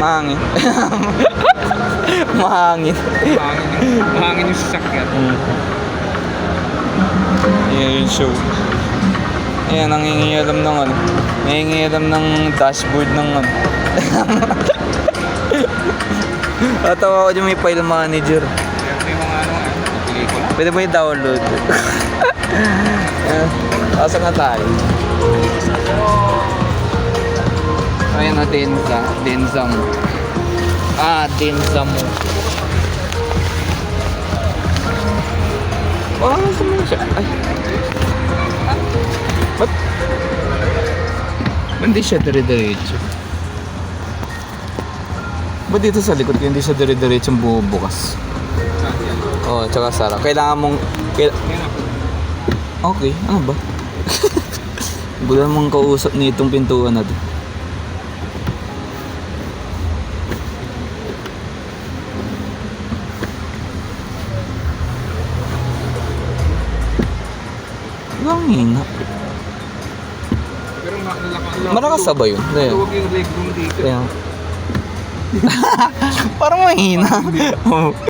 Mahangin. Mahangin. Mahangin yung sasakyan. Ayan yung show. Ayan, nangingialam ng ano. Nangingialam ng dashboard ng ano. Tatawa ko dyan may file manager. May mga pelikula. Pwede mo i-download. Asa nga tayo? Ayan na, Denzam. Denzam. Parang nasa mo siya. Ay. Ba't? Hindi siya dire-diretso. Ba't dito sa likod hindi siya dire-diretso bubukas? Oo, tsaka sarap. Kailangan mong... Okay, ano ba? Wala mong kausap nitong pintuan na to. Ang hina. Pero Malakas na ba yun? Ayan. Huwag yung legroom dito. Ayan. Parang mahina.